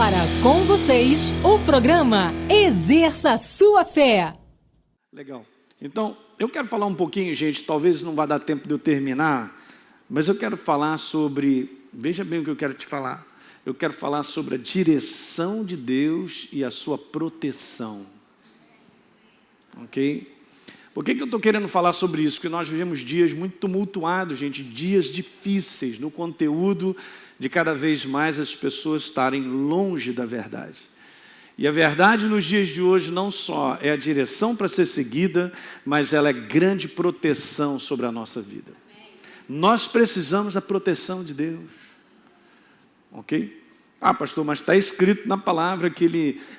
agora, com vocês, o programa Exerça Sua Fé. Legal. Então, eu quero falar um pouquinho, gente, talvez não vá dar tempo de eu terminar, mas eu quero falar sobre, veja bem o que eu quero te falar. Eu quero falar sobre a direção de Deus e a sua proteção. Ok? Por que eu estou querendo falar sobre isso? Porque nós vivemos dias muito tumultuados, gente, dias difíceis no conteúdo de cada vez mais as pessoas estarem longe da verdade. E a verdade nos dias de hoje não só é a direção para ser seguida, mas ela é grande proteção sobre a nossa vida. Nós precisamos da proteção de Deus. Ok? Ah, pastor, mas está escrito na palavra que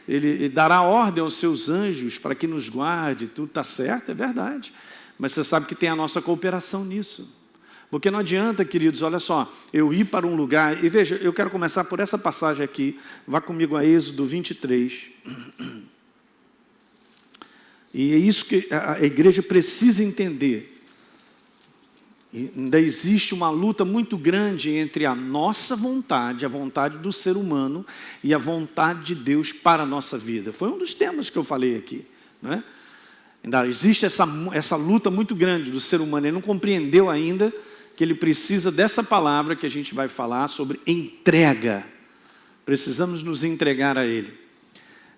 ele dará ordem aos seus anjos para que nos guarde, tudo está certo, é verdade. Mas você sabe que tem a nossa cooperação nisso. Porque não adianta, queridos, olha só, eu ir para um lugar, e veja, eu quero começar por essa passagem aqui, vá comigo a Êxodo 23. E é isso que a igreja precisa entender. E ainda existe uma luta muito grande entre a nossa vontade, a vontade do ser humano e a vontade de Deus para a nossa vida. Foi um dos temas que eu falei aqui, não é? Ainda existe essa luta muito grande do ser humano. Ele não compreendeu ainda que ele precisa dessa palavra que a gente vai falar sobre entrega. Precisamos nos entregar a Ele.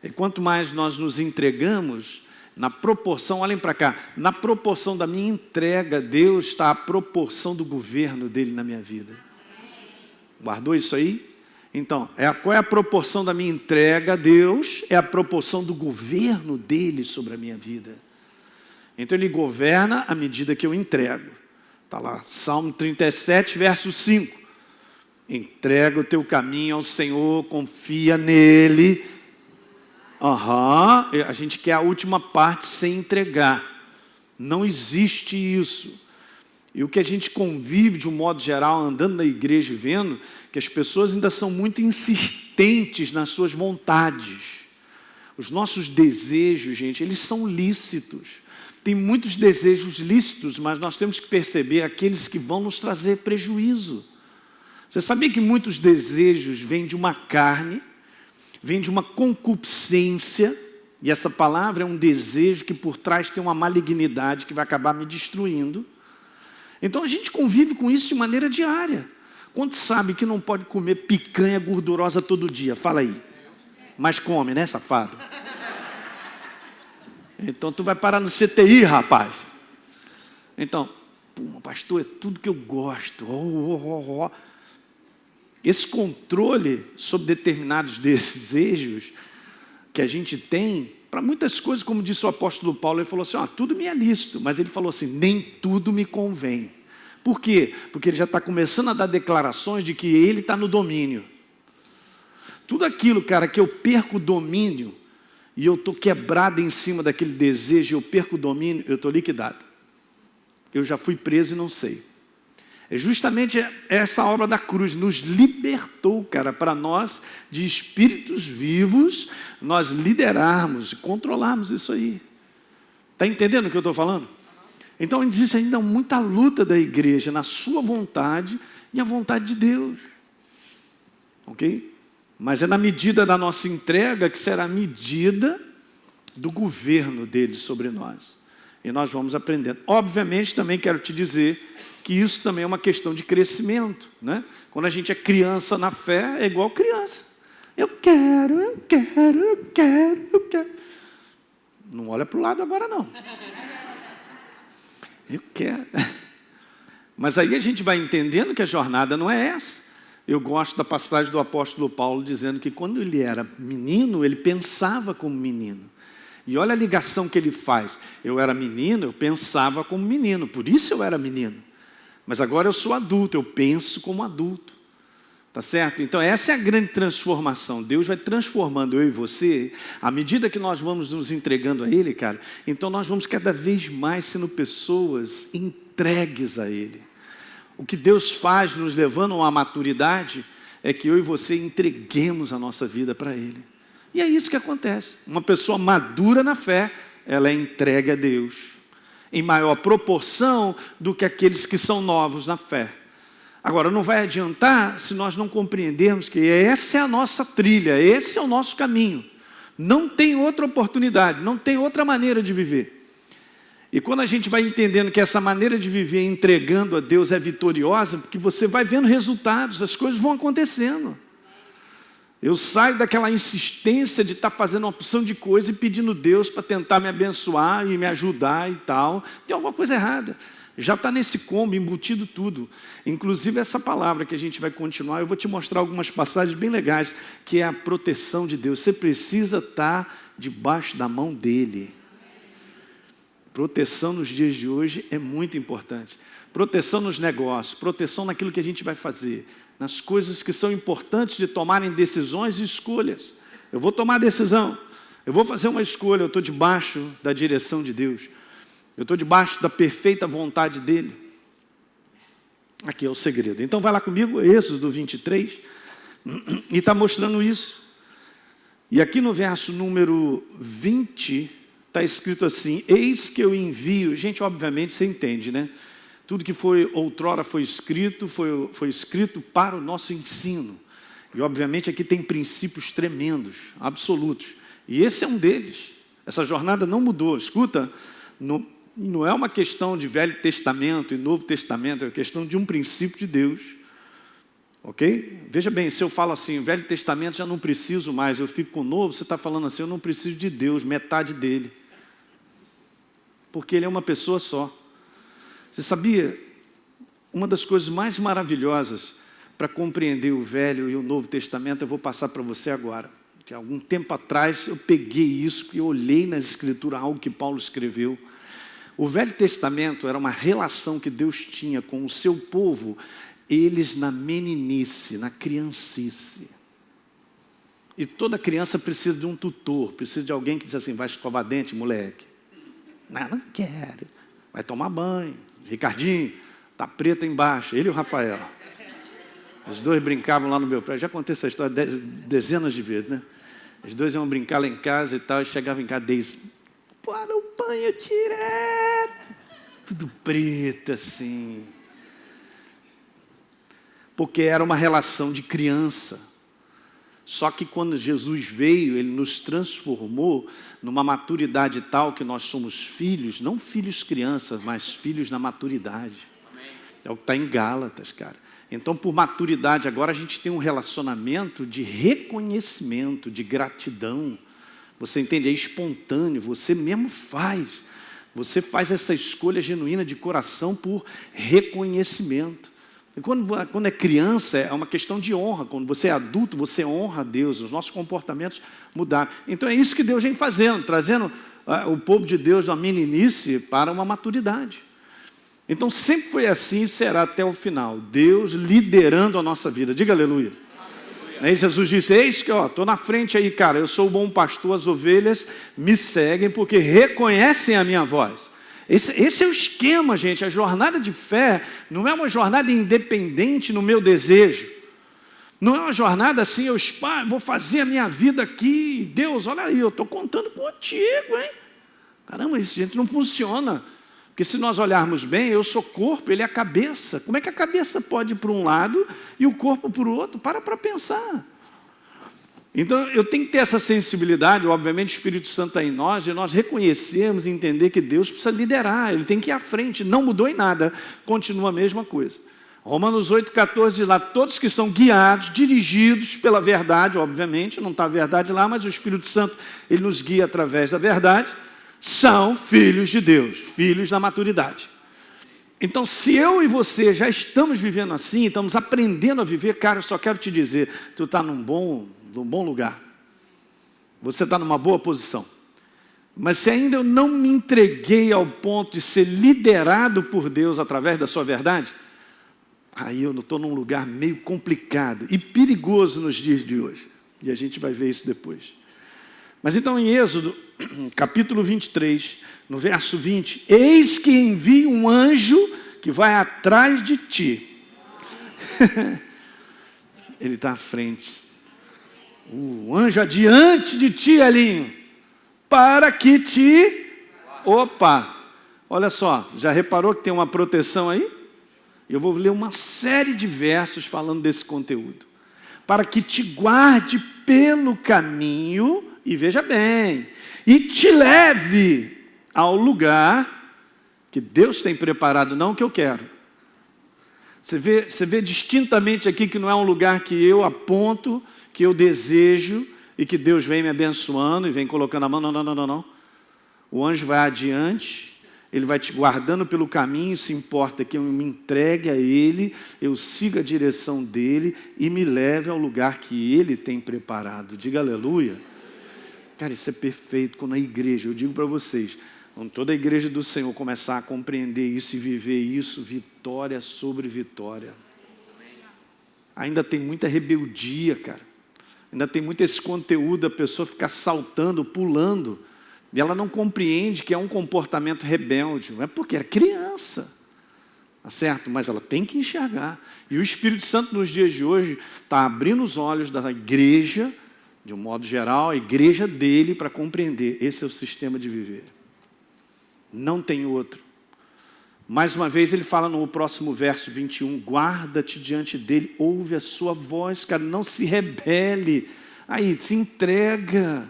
E quanto mais nós nos entregamos, na proporção, olhem para cá, na proporção da minha entrega, Deus está a proporção do governo dele na minha vida. Guardou isso aí? Então, qual é a proporção da minha entrega a Deus? É a proporção do governo dele sobre a minha vida. Então, ele governa à medida que eu entrego. Está lá, Salmo 37, verso 5. Entrega o teu caminho ao Senhor, confia nele. A gente quer a última parte sem entregar. Não existe isso. E o que a gente convive de um modo geral, andando na igreja e vendo, que as pessoas ainda são muito insistentes nas suas vontades. Os nossos desejos, gente, eles são lícitos. Tem muitos desejos lícitos, mas nós temos que perceber aqueles que vão nos trazer prejuízo. Você sabia que muitos desejos vêm de uma carne, vêm de uma concupiscência, e essa palavra é um desejo que por trás tem uma malignidade que vai acabar me destruindo. Então a gente convive com isso de maneira diária. Quantos sabe que não pode comer picanha gordurosa todo dia? Fala aí. Mas come, né, safado? Então tu vai parar no CTI, rapaz. Então, pastor, é tudo que eu gosto. Esse controle sobre determinados desejos que a gente tem, para muitas coisas, como disse o apóstolo Paulo, ele falou assim, tudo me é lícito, mas ele falou assim, nem tudo me convém. Por quê? Porque ele já está começando a dar declarações de que ele está no domínio. Tudo aquilo, cara, que eu perco o domínio, e eu estou quebrado em cima daquele desejo, eu perco o domínio, eu estou liquidado. Eu já fui preso e não sei. É justamente essa obra da cruz, nos libertou, cara, para nós, de espíritos vivos, nós liderarmos e controlarmos isso aí. Está entendendo o que eu estou falando? Então existe ainda muita luta da igreja na sua vontade e a vontade de Deus. Ok? Mas é na medida da nossa entrega que será a medida do governo dele sobre nós. E nós vamos aprendendo. Obviamente, também quero te dizer que isso também é uma questão de crescimento, né? Quando a gente é criança na fé, é igual criança. Eu quero. Não olha para o lado agora, não. Eu quero. Mas aí a gente vai entendendo que a jornada não é essa. Eu gosto da passagem do apóstolo Paulo dizendo que quando ele era menino, ele pensava como menino. E olha a ligação que ele faz. Eu era menino, eu pensava como menino, por isso eu era menino. Mas agora eu sou adulto, eu penso como adulto. Tá certo? Então essa é a grande transformação. Deus vai transformando eu e você, à medida que nós vamos nos entregando a Ele, cara, então nós vamos cada vez mais sendo pessoas entregues a Ele. O que Deus faz nos levando a uma maturidade é que eu e você entreguemos a nossa vida para Ele. E é isso que acontece. Uma pessoa madura na fé, ela é entregue a Deus, em maior proporção do que aqueles que são novos na fé. Agora, não vai adiantar se nós não compreendermos que essa é a nossa trilha, esse é o nosso caminho. Não tem outra oportunidade, não tem outra maneira de viver. E quando a gente vai entendendo que essa maneira de viver entregando a Deus é vitoriosa, porque você vai vendo resultados, as coisas vão acontecendo. Eu saio daquela insistência de estar fazendo uma opção de coisa e pedindo a Deus para tentar me abençoar e me ajudar e tal. Tem alguma coisa errada. Já está nesse combo, embutido tudo. Inclusive essa palavra que a gente vai continuar, eu vou te mostrar algumas passagens bem legais, que é a proteção de Deus. Você precisa estar debaixo da mão dEle. Proteção nos dias de hoje é muito importante. Proteção nos negócios, proteção naquilo que a gente vai fazer, nas coisas que são importantes de tomarem decisões e escolhas. Eu vou tomar decisão, eu vou fazer uma escolha, eu estou debaixo da direção de Deus. Eu estou debaixo da perfeita vontade dEle. Aqui é o segredo. Então vai lá comigo, Êxodo 23, e está mostrando isso. E aqui no verso número 20, está escrito assim, eis que eu envio. Gente, obviamente você entende, né? Tudo que foi outrora foi escrito para o nosso ensino. E obviamente aqui tem princípios tremendos, absolutos. E esse é um deles. Essa jornada não mudou. Escuta, não é uma questão de Velho Testamento e Novo Testamento, é uma questão de um princípio de Deus. Ok? Veja bem, se eu falo assim, Velho Testamento já não preciso mais, eu fico com o Novo, você está falando assim, eu não preciso de Deus, metade dele. Porque Ele é uma pessoa só. Você sabia? Uma das coisas mais maravilhosas para compreender o Velho e o Novo Testamento, eu vou passar para você agora. Que algum tempo atrás eu peguei isso, porque eu olhei na Escritura algo que Paulo escreveu. O Velho Testamento era uma relação que Deus tinha com o seu povo, eles na meninice, na criancice. E toda criança precisa de um tutor, precisa de alguém que diz assim, vai escovar dente, moleque. Não quero. Vai tomar banho. Ricardinho, tá preto embaixo, ele e o Rafael. Os dois brincavam lá no meu prédio, já contei essa história dezenas de vezes, né? Os dois iam brincar lá em casa e tal, e chegavam em casa, para o banho direto, tudo preto assim, porque era uma relação de criança. Só que quando Jesus veio, Ele nos transformou numa maturidade tal que nós somos filhos, não filhos crianças, mas filhos na maturidade. Amém. É o que está em Gálatas, cara. Então, por maturidade, agora a gente tem um relacionamento de reconhecimento, de gratidão. Você entende? É espontâneo, você mesmo faz. Você faz essa escolha genuína de coração por reconhecimento. E quando é criança, é uma questão de honra. Quando você é adulto, você honra a Deus. Os nossos comportamentos mudaram. Então é isso que Deus vem fazendo, trazendo o povo de Deus da meninice para uma maturidade. Então sempre foi assim e será até o final. Deus liderando a nossa vida. Diga aleluia. Aí Jesus disse, eis que estou na frente aí, cara, eu sou o bom pastor, as ovelhas me seguem porque reconhecem a minha voz. Esse é o esquema, gente. A jornada de fé não é uma jornada independente no meu desejo. Não é uma jornada assim, eu vou fazer a minha vida aqui. Deus, olha aí, eu estou contando contigo, hein? Caramba, isso, gente, não funciona. Porque se nós olharmos bem, eu sou corpo, ele é a cabeça. Como é que a cabeça pode ir para um lado e o corpo para o outro? Para pensar. Então, eu tenho que ter essa sensibilidade, obviamente o Espírito Santo está em nós, de nós reconhecermos e entender que Deus precisa liderar, Ele tem que ir à frente, não mudou em nada, continua a mesma coisa. Romanos 8,14 diz lá, todos que são guiados, dirigidos pela verdade, obviamente, não está a verdade lá, mas o Espírito Santo, Ele nos guia através da verdade, são filhos de Deus, filhos da maturidade. Então, se eu e você já estamos vivendo assim, estamos aprendendo a viver, cara, eu só quero te dizer, tu está num bom lugar. Você está numa boa posição. Mas se ainda eu não me entreguei ao ponto de ser liderado por Deus através da sua verdade, aí eu estou num lugar meio complicado e perigoso nos dias de hoje. E a gente vai ver isso depois. Mas então em Êxodo, capítulo 23, no verso 20, eis que envio um anjo que vai atrás de ti. Ele está à frente. O anjo adiante de ti, Elinho, para que te... Opa, olha só, já reparou que tem uma proteção aí? Eu vou ler uma série de versos falando desse conteúdo. Para que te guarde pelo caminho, e veja bem, e te leve ao lugar que Deus tem preparado, não o que eu quero. Você vê distintamente aqui que não é um lugar que eu aponto, que eu desejo, e que Deus vem me abençoando e vem colocando a mão. Não. O anjo vai adiante, ele vai te guardando pelo caminho, se importa que eu me entregue a ele, eu siga a direção dele e me leve ao lugar que ele tem preparado. Diga aleluia. Cara, isso é perfeito. Quando a igreja, eu digo para vocês, quando toda a igreja do Senhor começar a compreender isso e viver isso, vitória sobre vitória. Ainda tem muita rebeldia, cara. Ainda tem muito esse conteúdo, a pessoa ficar saltando, pulando, e ela não compreende que é um comportamento rebelde. Não é porque é criança, tá certo? Mas ela tem que enxergar. E o Espírito Santo nos dias de hoje está abrindo os olhos da igreja, de um modo geral, a igreja dele, para compreender. Esse é o sistema de viver. Não tem outro. Mais uma vez ele fala no próximo verso 21, guarda-te diante dele, ouve a sua voz, cara, não se rebele. Aí, se entrega.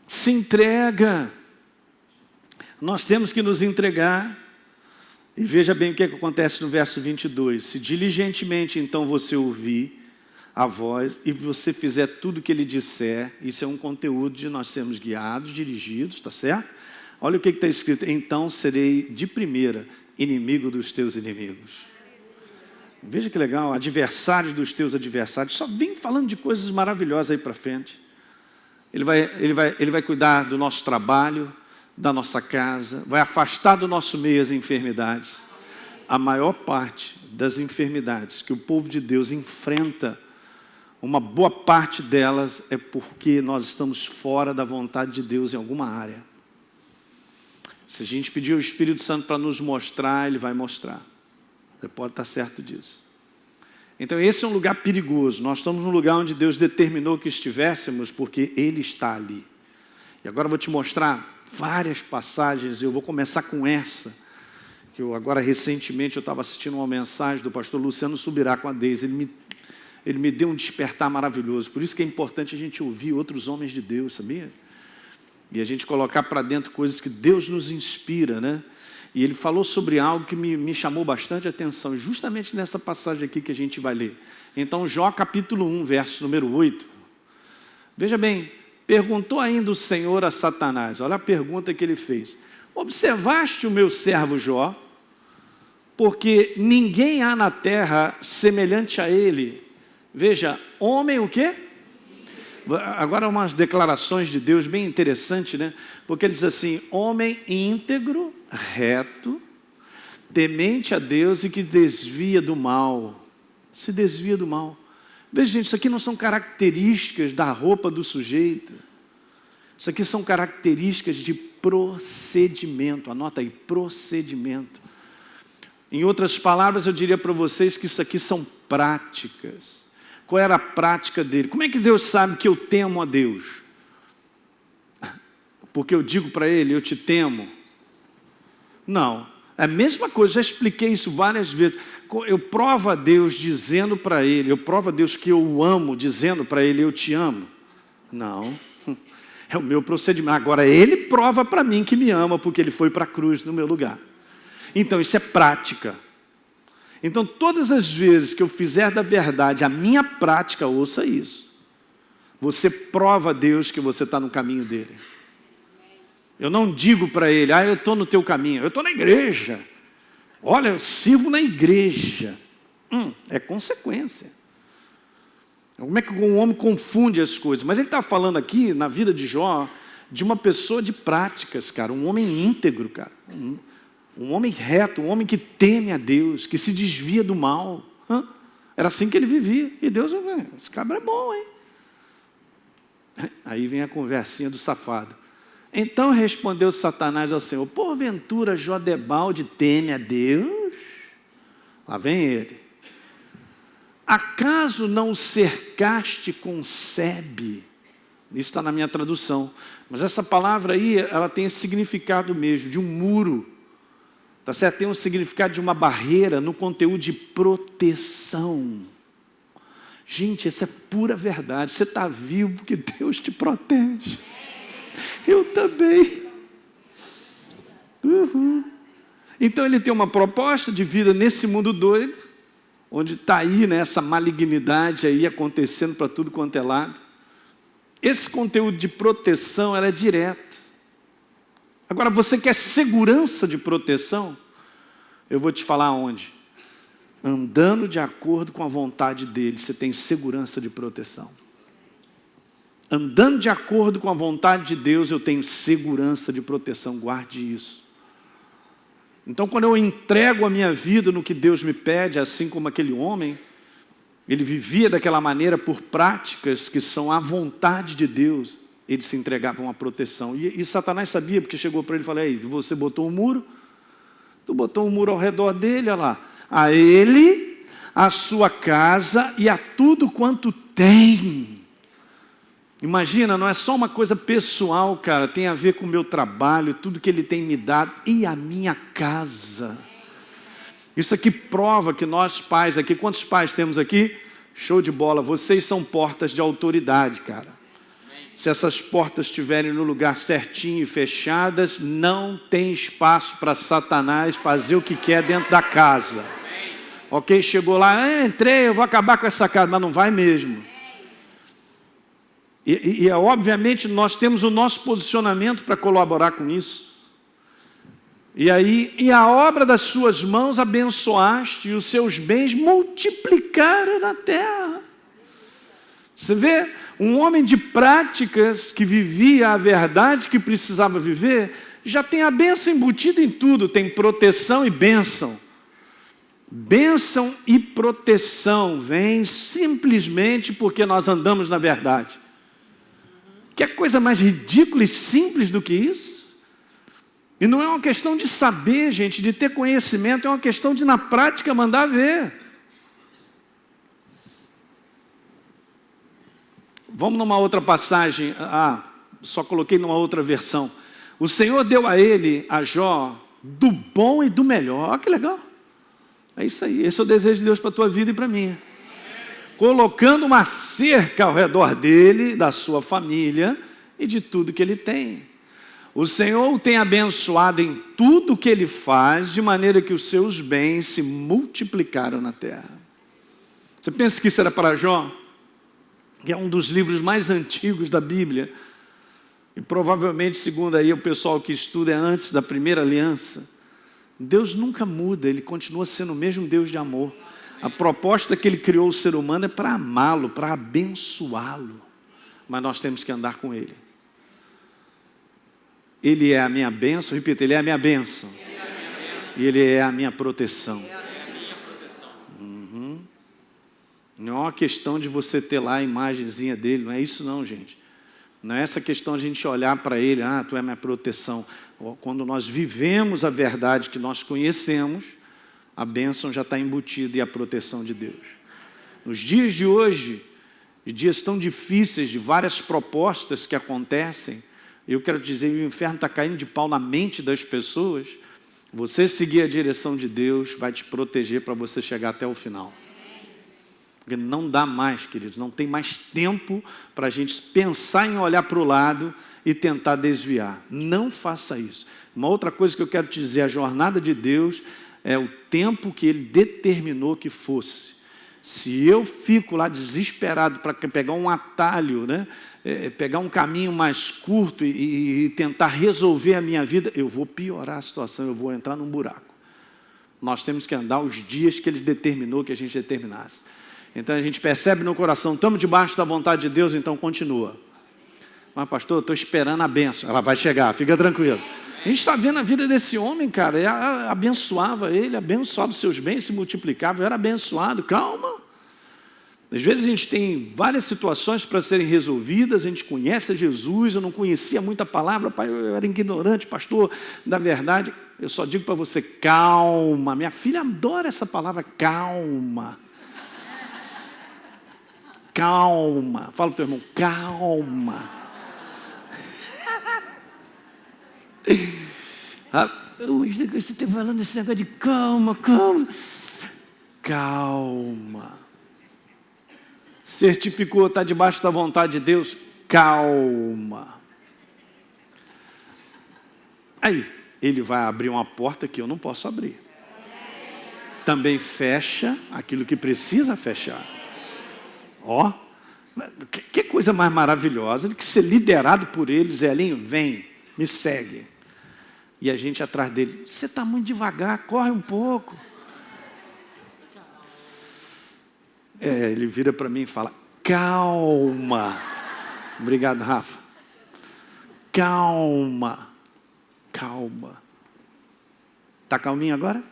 Se entrega. Nós temos que nos entregar. E veja bem o que acontece no verso 22. Se diligentemente então você ouvir a voz e você fizer tudo o que ele disser, isso é um conteúdo de nós sermos guiados, dirigidos, tá certo? Olha o que está escrito, então serei de primeira inimigo dos teus inimigos. Veja que legal, adversários dos teus adversários, só vem falando de coisas maravilhosas aí para frente. Ele vai cuidar do nosso trabalho, da nossa casa, vai afastar do nosso meio as enfermidades. A maior parte das enfermidades que o povo de Deus enfrenta, uma boa parte delas é porque nós estamos fora da vontade de Deus em alguma área. Se a gente pedir ao Espírito Santo para nos mostrar, ele vai mostrar. Você pode estar certo disso. Então esse é um lugar perigoso. Nós estamos num lugar onde Deus determinou que estivéssemos, porque Ele está ali. E agora eu vou te mostrar várias passagens. Eu vou começar com essa. Que agora recentemente eu estava assistindo uma mensagem do pastor Luciano Subirá com a Deise. Ele me deu um despertar maravilhoso. Por isso que é importante a gente ouvir outros homens de Deus, sabia? E a gente colocar para dentro coisas que Deus nos inspira, né? E ele falou sobre algo que me chamou bastante atenção, justamente nessa passagem aqui que a gente vai ler. Então, Jó capítulo 1, verso número 8. Veja bem, perguntou ainda o Senhor a Satanás, olha a pergunta que ele fez. Observaste o meu servo Jó? Porque ninguém há na terra semelhante a ele. Veja, homem o quê? Agora umas declarações de Deus bem interessantes, né? Porque ele diz assim, homem íntegro, reto, temente a Deus e que desvia do mal. Se desvia do mal. Veja, gente, isso aqui não são características da roupa do sujeito. Isso aqui são características de procedimento. Anota aí, procedimento. Em outras palavras, eu diria para vocês que isso aqui são práticas. Qual era a prática dele? Como é que Deus sabe que eu temo a Deus? Porque eu digo para ele, eu te temo? Não, é a mesma coisa, já expliquei isso várias vezes. Eu provo a Deus dizendo para ele, eu provo a Deus que eu o amo, dizendo para ele, eu te amo? Não, é o meu procedimento. Agora ele prova para mim que me ama, porque ele foi para a cruz no meu lugar. Então isso é prática. Então, todas as vezes que eu fizer da verdade a minha prática, ouça isso. Você prova a Deus que você está no caminho dele. Eu não digo para ele, eu estou no teu caminho, eu estou na igreja. Olha, eu sirvo na igreja. É consequência. Como é que um homem confunde as coisas? Mas ele está falando aqui, na vida de Jó, de uma pessoa de práticas, cara. Um homem íntegro, cara. Um homem reto, um homem que teme a Deus, que se desvia do mal. Era assim que ele vivia. E Deus, esse cabra é bom, hein? Aí vem a conversinha do safado. Então respondeu Satanás ao Senhor, porventura Jodebalde teme a Deus? Lá vem ele. Acaso não o cercaste com sebe? Isso está na minha tradução. Mas essa palavra aí, ela tem esse significado mesmo, de um muro. Tá certo? Tem um significado de uma barreira no conteúdo de proteção. Gente, essa é pura verdade. Você está vivo porque Deus te protege. Eu também. Então ele tem uma proposta de vida nesse mundo doido, onde está aí, né, essa malignidade aí acontecendo para tudo quanto é lado. Esse conteúdo de proteção, ela é direto. Agora, você quer segurança de proteção? Eu vou te falar onde. Andando de acordo com a vontade dele, você tem segurança de proteção. Andando de acordo com a vontade de Deus, eu tenho segurança de proteção. Guarde isso. Então, quando eu entrego a minha vida no que Deus me pede, assim como aquele homem, ele vivia daquela maneira por práticas que são a vontade de Deus, ele se entregava a uma proteção. E Satanás sabia, porque chegou para ele e falou: ei, você botou um muro? Tu botou um muro ao redor dele, olha lá. A ele, a sua casa e a tudo quanto tem. Imagina, não é só uma coisa pessoal, cara, tem a ver com o meu trabalho, tudo que ele tem me dado e a minha casa. Isso aqui prova que nós pais aqui, quantos pais temos aqui? Show de bola, vocês são portas de autoridade, cara. Se essas portas estiverem no lugar certinho e fechadas, não tem espaço para Satanás fazer o que quer dentro da casa. Ok? Chegou lá, entrei, eu vou acabar com essa casa, mas não vai mesmo. E obviamente nós temos o nosso posicionamento para colaborar com isso. E a obra das suas mãos abençoaste, e os seus bens multiplicaram na terra. Você vê, um homem de práticas que vivia a verdade que precisava viver, já tem a bênção embutida em tudo, tem proteção e bênção. Bênção e proteção vem simplesmente porque nós andamos na verdade. Que coisa mais ridícula e simples do que isso? E não é uma questão de saber, gente, de ter conhecimento, é uma questão de na prática mandar ver. Vamos numa outra passagem, só coloquei numa outra versão. O Senhor deu a ele, a Jó, do bom e do melhor. Olha que legal. É isso aí, esse é o desejo de Deus para a tua vida e para a minha. Colocando uma cerca ao redor dele, da sua família e de tudo que ele tem. O Senhor o tem abençoado em tudo que ele faz, de maneira que os seus bens se multiplicaram na terra. Você pensa que isso era para Jó? Que é um dos livros mais antigos da Bíblia, e provavelmente, segundo aí o pessoal que estuda, é antes da primeira aliança. Deus nunca muda, ele continua sendo o mesmo Deus de amor. A proposta que ele criou o ser humano é para amá-lo, para abençoá-lo, mas nós temos que andar com ele. Ele é a minha bênção, repita, ele é a minha bênção, e ele é a minha proteção. Não é uma questão de você ter lá a imagenzinha dele, não é isso não, gente. Não é essa questão de a gente olhar para ele, tu é minha proteção. Quando nós vivemos a verdade que nós conhecemos, a bênção já está embutida e a proteção de Deus. Nos dias de hoje, dias tão difíceis, de várias propostas que acontecem, eu quero dizer, o inferno está caindo de pau na mente das pessoas. Você seguir a direção de Deus vai te proteger para você chegar até o final. Porque não dá mais, queridos, não tem mais tempo para a gente pensar em olhar para o lado e tentar desviar. Não faça isso. Uma outra coisa que eu quero te dizer, a jornada de Deus é o tempo que Ele determinou que fosse. Se eu fico lá desesperado para pegar um atalho, né? Pegar um caminho mais curto e tentar resolver a minha vida, eu vou piorar a situação, eu vou entrar num buraco. Nós temos que andar os dias que Ele determinou que a gente determinasse. Então a gente percebe no coração, estamos debaixo da vontade de Deus, então continua. Mas pastor, eu estou esperando a bênção, ela vai chegar, fica tranquilo. A gente está vendo a vida desse homem, cara, abençoava ele, abençoava os seus bens, se multiplicava, eu era abençoado, calma. Às vezes a gente tem várias situações para serem resolvidas, a gente conhece Jesus, eu não conhecia muita palavra, pai, eu era ignorante, pastor, da verdade. Eu só digo para você, calma, minha filha adora essa palavra, calma. Calma, fala para o teu irmão, calma. Você está falando esse negócio de calma, calma. Calma. Certificou, está debaixo da vontade de Deus? Calma. Aí, ele vai abrir uma porta que eu não posso abrir. Também fecha aquilo que precisa fechar. Ó, que coisa mais maravilhosa do que ser liderado por ele. Zelinho, vem, me segue. E a gente atrás dele, você está muito devagar, corre um pouco. Ele vira para mim e fala, calma. Obrigado, Rafa. Calma. Calma. Está calminho agora?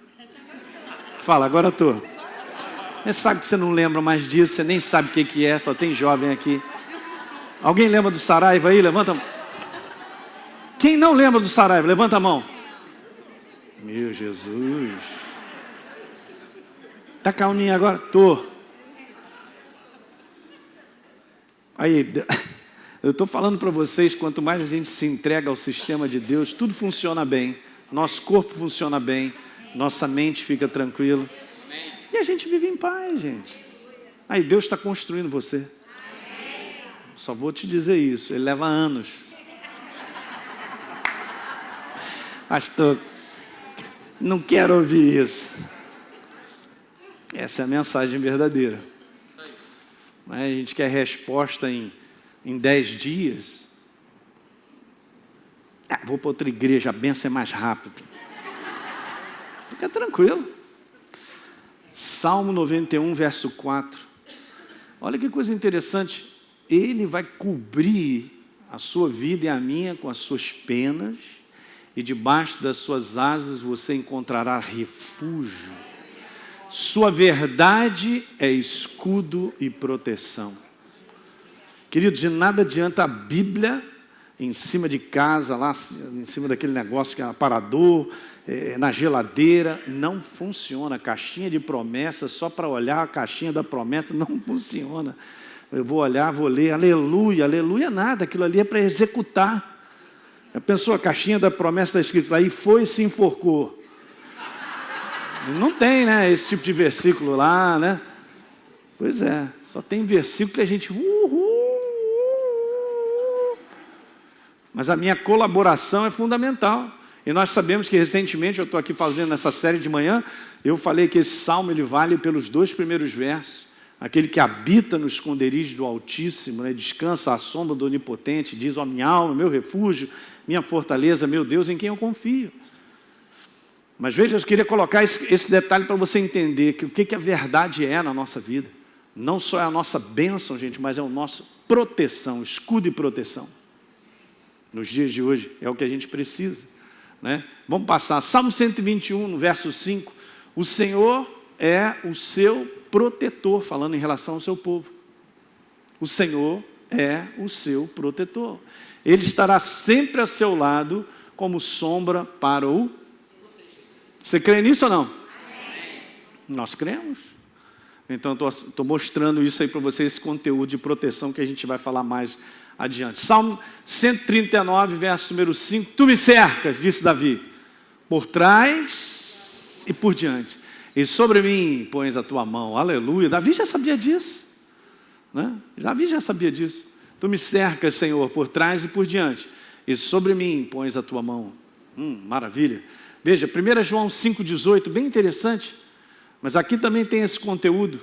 Fala, agora estou. Você sabe que você não lembra mais disso, você nem sabe o que é, só tem jovem aqui. Alguém lembra do Saraiva aí? Levanta a mão. Quem não lembra do Saraiva? Levanta a mão. Meu Jesus. Está calminho agora? Estou. Aí, eu estou falando para vocês, quanto mais a gente se entrega ao sistema de Deus, tudo funciona bem. Nosso corpo funciona bem, nossa mente fica tranquila. E a gente vive em paz, gente. Aí Deus está construindo você. Só vou te dizer isso, ele leva anos. Pastor, não quero ouvir isso. Essa é a mensagem verdadeira. Mas a gente quer resposta em 10 dias. Vou para outra igreja, a bênção é mais rápido. Fica tranquilo. Salmo 91, verso 4. Olha que coisa interessante. Ele vai cobrir a sua vida e a minha com as suas penas, e debaixo das suas asas você encontrará refúgio. Sua verdade é escudo e proteção. Queridos, de nada adianta a Bíblia em cima de casa, lá em cima daquele negócio que é aparador, na geladeira, não funciona. Caixinha de promessa, só para olhar a caixinha da promessa, não funciona. Eu vou olhar, vou ler, aleluia, aleluia nada, aquilo ali é para executar. Já pensou, a caixinha da promessa está escrito aí, foi e se enforcou. Não tem, né, esse tipo de versículo lá, né? Pois é, só tem versículo que a gente... Mas a minha colaboração é fundamental. E nós sabemos que recentemente, eu estou aqui fazendo essa série de manhã, eu falei que esse salmo ele vale pelos 2 primeiros versos. Aquele que habita no esconderijo do Altíssimo, né, descansa à sombra do Onipotente, diz, ó minha alma, meu refúgio, minha fortaleza, meu Deus, em quem eu confio. Mas veja, eu queria colocar esse detalhe para você entender que o que a verdade é na nossa vida. Não só é a nossa bênção, gente, mas é o nosso proteção, escudo e proteção. Nos dias de hoje, é o que a gente precisa, né? Vamos passar, Salmo 121, no verso 5. O Senhor é o seu protetor, falando em relação ao seu povo. O Senhor é o seu protetor. Ele estará sempre a seu lado, como sombra para o... Você crê nisso ou não? Amém. Nós cremos. Então, estou mostrando isso aí para vocês, esse conteúdo de proteção que a gente vai falar mais adiante. Salmo 139, verso número 5. Tu me cercas, disse Davi, por trás e por diante. E sobre mim pões a tua mão. Aleluia. Davi já sabia disso, né? Davi já sabia disso. Tu me cercas, Senhor, por trás e por diante. E sobre mim pões a tua mão. Maravilha. Veja, 1 João 5,18, bem interessante. Mas aqui também tem esse conteúdo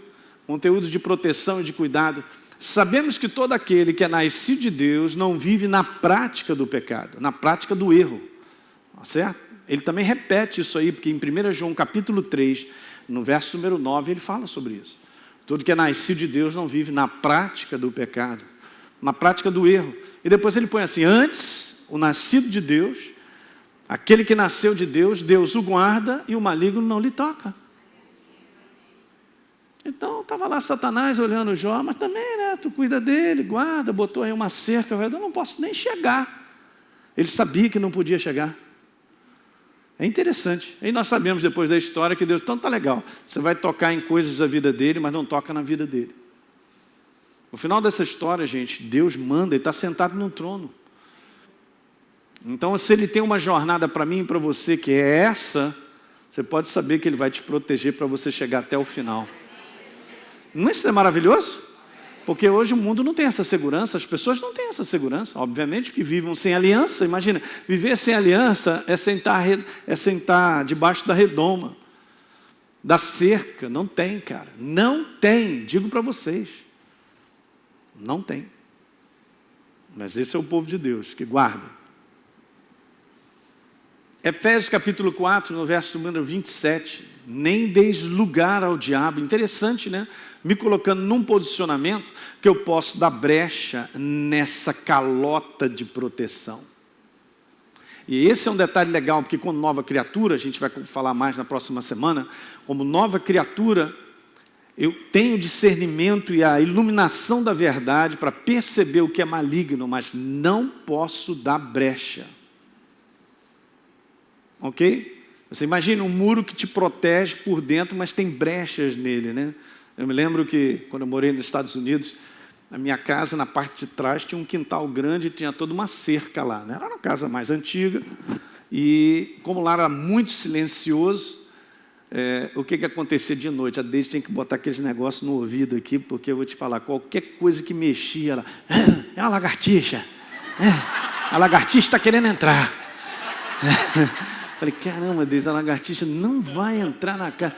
de proteção e de cuidado. Sabemos que todo aquele que é nascido de Deus não vive na prática do pecado, na prática do erro. Certo? Ele também repete isso aí, porque em 1 João capítulo 3, no verso número 9, ele fala sobre isso. Todo que é nascido de Deus não vive na prática do pecado, na prática do erro. E depois ele põe assim, antes, o nascido de Deus, aquele que nasceu de Deus, Deus o guarda e o maligno não lhe toca. Então, estava lá Satanás olhando Jó, mas também, né, tu cuida dele, guarda, botou aí uma cerca, eu não posso nem chegar. Ele sabia que não podia chegar. É interessante. E nós sabemos depois da história que Deus, então tá legal, você vai tocar em coisas da vida dele, mas não toca na vida dele. No final dessa história, gente, Deus manda, ele está sentado no trono. Então, se Ele tem uma jornada para mim e para você que é essa, você pode saber que Ele vai te proteger para você chegar até o final. Não é isso maravilhoso? Porque hoje o mundo não tem essa segurança, as pessoas não têm essa segurança. Obviamente que vivem sem aliança. Imagina, viver sem aliança é sentar debaixo da redoma, da cerca. Não tem, cara. Não tem. Digo para vocês. Não tem. Mas esse é o povo de Deus que guarda. Efésios capítulo 4, no verso número 27. Nem deis lugar ao diabo. Interessante, né? Me colocando num posicionamento que eu posso dar brecha nessa calota de proteção. E esse é um detalhe legal, porque como nova criatura, a gente vai falar mais na próxima semana, como nova criatura, eu tenho discernimento e a iluminação da verdade para perceber o que é maligno, mas não posso dar brecha. Ok? Você imagina um muro que te protege por dentro, mas tem brechas nele, né? Eu me lembro que, quando eu morei nos Estados Unidos, na minha casa, na parte de trás, tinha um quintal grande e tinha toda uma cerca lá, né? Era uma casa mais antiga e, como lá era muito silencioso, o que acontecia de noite? A Deise tinha que botar aqueles negócios no ouvido aqui, porque eu vou te falar, qualquer coisa que mexia, ela, é uma lagartixa, a lagartixa está querendo entrar. Falei, caramba, Deise, a lagartixa não vai entrar na casa.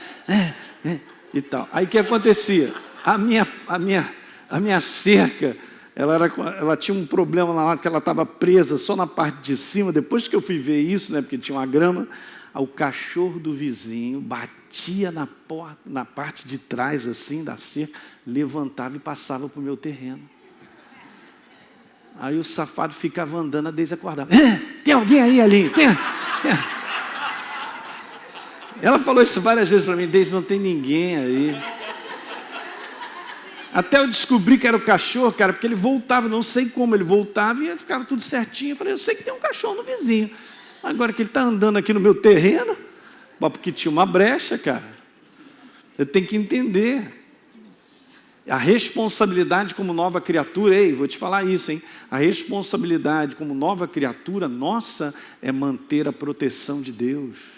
E tal. Aí o que acontecia? A minha cerca, ela tinha um problema lá, que ela estava presa só na parte de cima. Depois que eu fui ver isso, né, porque tinha uma grama, o cachorro do vizinho batia na porta, na parte de trás assim da cerca, levantava e passava para o meu terreno. Aí o safado ficava andando, a Deise acordava. Tem alguém aí, Alinho? Tem. Ela falou isso várias vezes para mim, Deise, não tem ninguém aí. Até eu descobri que era o cachorro, cara, porque ele voltava, não sei como, ele voltava e ficava tudo certinho. Eu falei, eu sei que tem um cachorro no vizinho. Agora que ele está andando aqui no meu terreno, porque tinha uma brecha, cara. Eu tenho que entender. A responsabilidade como nova criatura, vou te falar isso, hein? A responsabilidade como nova criatura nossa é manter a proteção de Deus.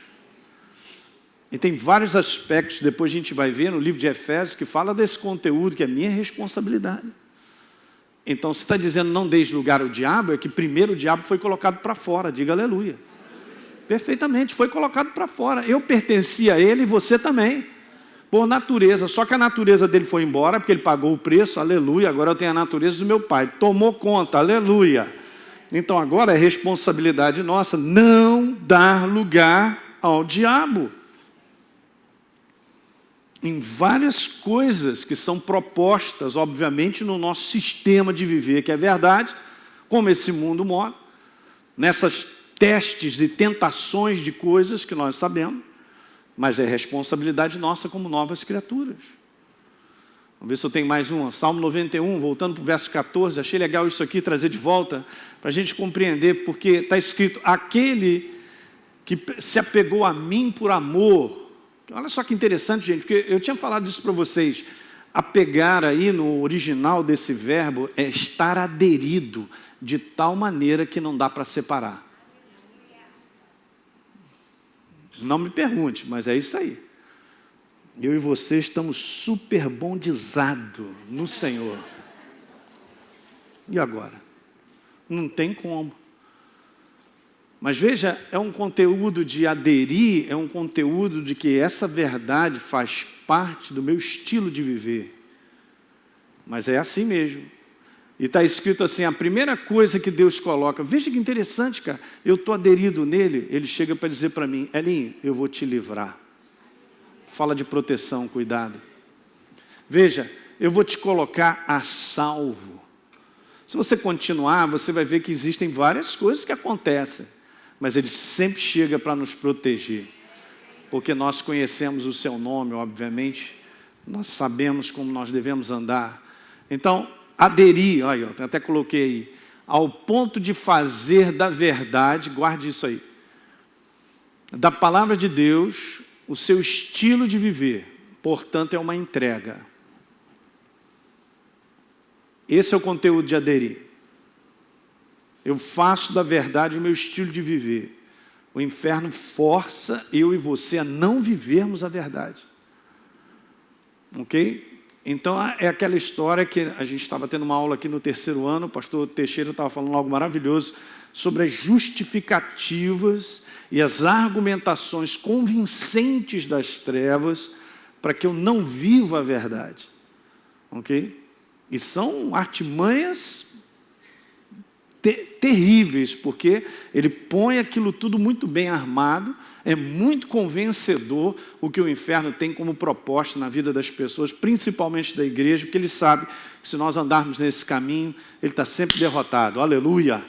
E tem vários aspectos, depois a gente vai ver no livro de Efésios, que fala desse conteúdo, que é minha responsabilidade. Então, se está dizendo não deis lugar ao diabo, é que primeiro o diabo foi colocado para fora, diga aleluia. Perfeitamente, foi colocado para fora. Eu pertencia a ele e você também, por natureza. Só que a natureza dele foi embora, porque ele pagou o preço, aleluia. Agora eu tenho a natureza do meu pai, tomou conta, aleluia. Então agora é responsabilidade nossa não dar lugar ao diabo. Em várias coisas que são propostas, obviamente, no nosso sistema de viver, que é verdade, como esse mundo mora, nessas testes e tentações de coisas que nós sabemos, mas é responsabilidade nossa como novas criaturas. Vamos ver se eu tenho mais uma. Salmo 91, voltando para o verso 14, achei legal isso aqui, trazer de volta, para a gente compreender, porque está escrito, aquele que se apegou a mim por amor. Olha só que interessante, gente, porque eu tinha falado disso para vocês. Apegar aí no original desse verbo é estar aderido de tal maneira que não dá para separar. Não me pergunte, mas é isso aí. Eu e você estamos super bondizados no Senhor. E agora? Não tem como. Mas veja, é um conteúdo de aderir, é um conteúdo de que essa verdade faz parte do meu estilo de viver. Mas é assim mesmo. E está escrito assim, a primeira coisa que Deus coloca, veja que interessante, cara, eu estou aderido nele, ele chega para dizer para mim, Elinho, eu vou te livrar. Fala de proteção, cuidado. Veja, eu vou te colocar a salvo. Se você continuar, você vai ver que existem várias coisas que acontecem. Mas ele sempre chega para nos proteger, porque nós conhecemos o seu nome, obviamente, nós sabemos como nós devemos andar. Então, aderir, olha, eu até coloquei aí, ao ponto de fazer da verdade, guarde isso aí, da palavra de Deus, o seu estilo de viver, portanto é uma entrega. Esse é o conteúdo de aderir. Eu faço da verdade o meu estilo de viver. O inferno força eu e você a não vivermos a verdade. Ok? Então, é aquela história que a gente estava tendo uma aula aqui no 3º ano, o pastor Teixeira estava falando algo maravilhoso sobre as justificativas e as argumentações convincentes das trevas para que eu não viva a verdade. Ok? E são artimanhas terríveis, porque ele põe aquilo tudo muito bem armado, é muito convencedor o que o inferno tem como proposta na vida das pessoas, principalmente da igreja, porque ele sabe que se nós andarmos nesse caminho, ele está sempre derrotado, aleluia,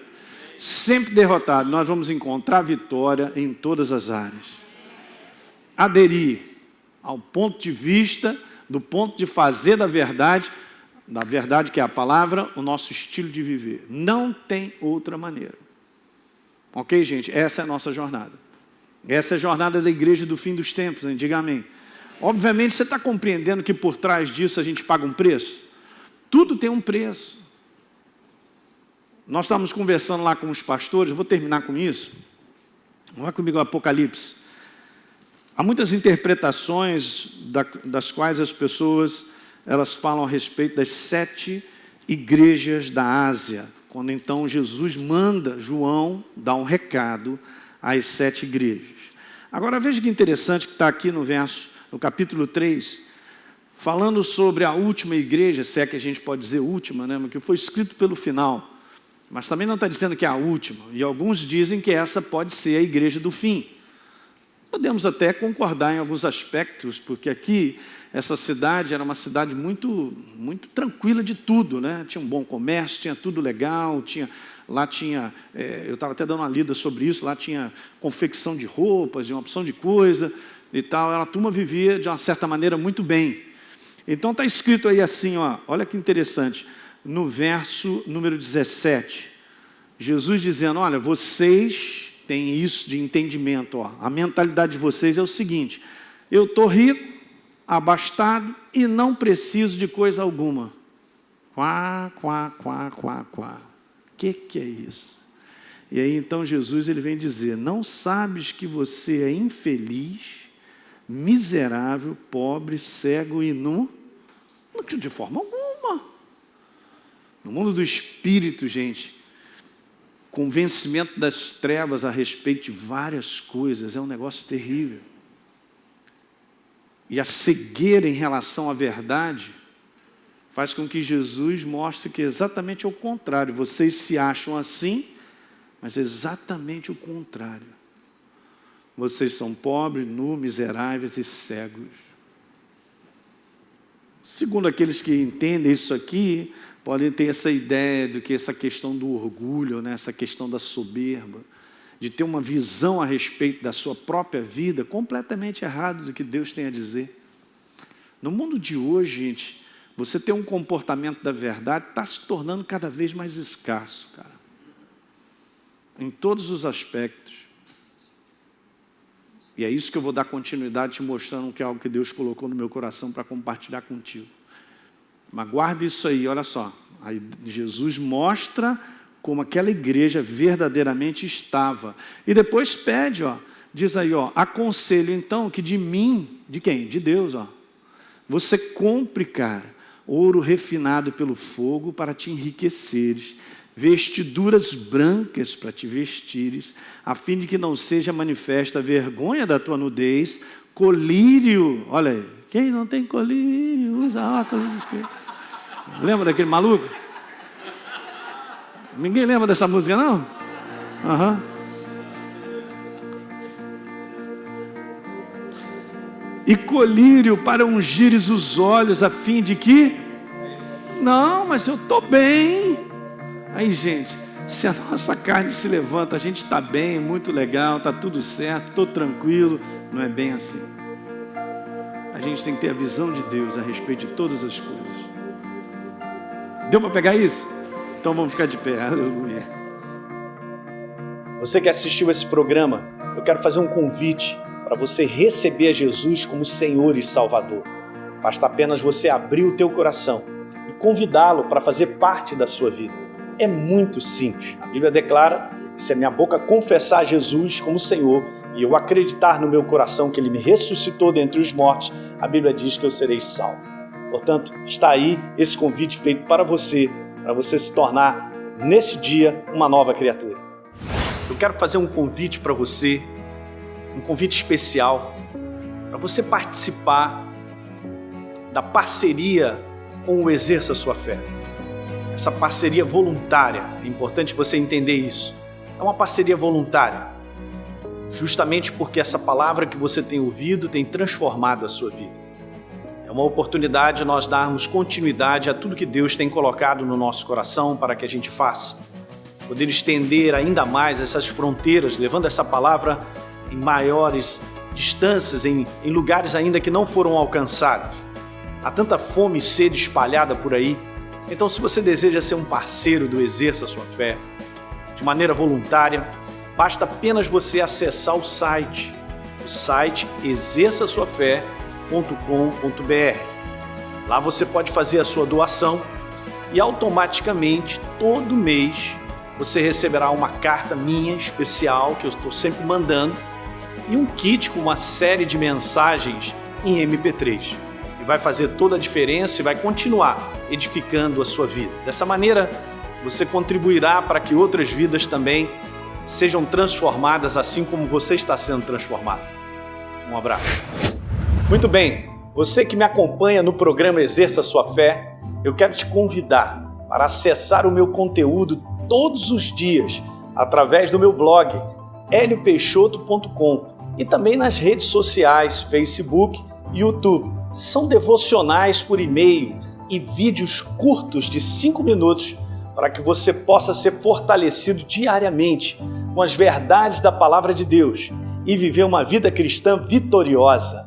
sempre derrotado, nós vamos encontrar vitória em todas as áreas. Aderir ao ponto de vista, do ponto de fazer da verdade que é a palavra, o nosso estilo de viver. Não tem outra maneira. Ok, gente? Essa é a nossa jornada. Essa é a jornada da igreja do fim dos tempos, hein? Diga amém. Obviamente, você está compreendendo que por trás disso a gente paga um preço? Tudo tem um preço. Nós estávamos conversando lá com os pastores, eu vou terminar com isso. Vai comigo ao Apocalipse. Há muitas interpretações das quais as pessoas elas falam a respeito das 7 igrejas da Ásia, quando então Jesus manda João dar um recado às 7 igrejas. Agora veja que interessante que está aqui no capítulo 3, falando sobre a última igreja, se é que a gente pode dizer última, né, que foi escrito pelo final, mas também não está dizendo que é a última, e alguns dizem que essa pode ser a igreja do fim. Podemos até concordar em alguns aspectos, porque aqui essa cidade era uma cidade muito, muito tranquila de tudo, né? Tinha um bom comércio, tinha tudo legal, eu estava até dando uma lida sobre isso, lá tinha confecção de roupas, uma opção de coisa e tal, a turma vivia de uma certa maneira muito bem. Então está escrito aí assim, ó, olha que interessante, no verso número 17, Jesus dizendo, olha, vocês têm isso de entendimento, ó, a mentalidade de vocês é o seguinte, eu estou rico, abastado e não preciso de coisa alguma. Quá. Que é isso? E aí então Jesus ele vem dizer, não sabes que você é infeliz, miserável, pobre, cego e nu? De forma alguma. No mundo do espírito, gente, convencimento das trevas a respeito de várias coisas é um negócio terrível. E a cegueira em relação à verdade faz com que Jesus mostre que é exatamente o contrário. Vocês se acham assim, mas é exatamente o contrário. Vocês são pobres, nus, miseráveis e cegos. Segundo aqueles que entendem isso aqui, podem ter essa ideia de que essa questão do orgulho, né, essa questão da soberba, de ter uma visão a respeito da sua própria vida completamente errada do que Deus tem a dizer. No mundo de hoje, gente, você ter um comportamento da verdade está se tornando cada vez mais escasso, cara. Em todos os aspectos. E é isso que eu vou dar continuidade te mostrando, que é algo que Deus colocou no meu coração para compartilhar contigo. Mas guarda isso aí, olha só. Aí Jesus mostra como aquela igreja verdadeiramente estava. E depois pede, ó, diz aí, ó, aconselho então que de mim, de quem? De Deus, ó. Você compre, cara, ouro refinado pelo fogo para te enriqueceres, vestiduras brancas para te vestires, a fim de que não seja manifesta a vergonha da tua nudez, colírio, olha aí, quem não tem colírio usa óculos. Lembra daquele maluco? Ninguém lembra dessa música, não? Aham. E colírio para ungires os olhos, a fim de que... Não, mas eu estou bem. Aí, gente, se a nossa carne se levanta, a gente está bem, muito legal, está tudo certo, estou tranquilo. Não é bem assim. A gente tem que ter a visão de Deus a respeito de todas as coisas. Deu para pegar isso? Então vamos ficar de pé, aleluia. Você que assistiu esse programa, eu quero fazer um convite para você receber a Jesus como Senhor e Salvador. Basta apenas você abrir o teu coração e convidá-lo para fazer parte da sua vida. é muito simples. A Bíblia declara que se a minha boca confessar Jesus como Senhor e eu acreditar no meu coração que Ele me ressuscitou dentre os mortos, a Bíblia diz que eu serei salvo. Portanto, está aí esse convite feito para você se tornar, nesse dia, uma nova criatura. Eu quero fazer um convite para você, um convite especial, para você participar da parceria com o Exerça Sua Fé. Essa parceria voluntária, é importante você entender isso. É uma parceria voluntária, justamente porque essa palavra que você tem ouvido tem transformado a sua vida. É uma oportunidade de nós darmos continuidade a tudo que Deus tem colocado no nosso coração para que a gente faça. Poder estender ainda mais essas fronteiras, levando essa palavra em maiores distâncias, em lugares ainda que não foram alcançados. Há tanta fome e sede espalhada por aí. Então, se você deseja ser um parceiro do Exerça Sua Fé, de maneira voluntária, basta apenas você acessar o site exerçasuafé.com.br. Lá você pode fazer a sua doação e automaticamente, todo mês, você receberá uma carta minha especial, que eu estou sempre mandando, e um kit com uma série de mensagens em MP3. E vai fazer toda a diferença e vai continuar edificando a sua vida. Dessa maneira, você contribuirá para que outras vidas também sejam transformadas assim como você está sendo transformado. Um abraço. Muito bem, você que me acompanha no programa Exerça Sua Fé, eu quero te convidar para acessar o meu conteúdo todos os dias através do meu blog heliopeixoto.com e também nas redes sociais, Facebook e YouTube. São devocionais por e-mail e vídeos curtos de 5 minutos para que você possa ser fortalecido diariamente com as verdades da Palavra de Deus e viver uma vida cristã vitoriosa.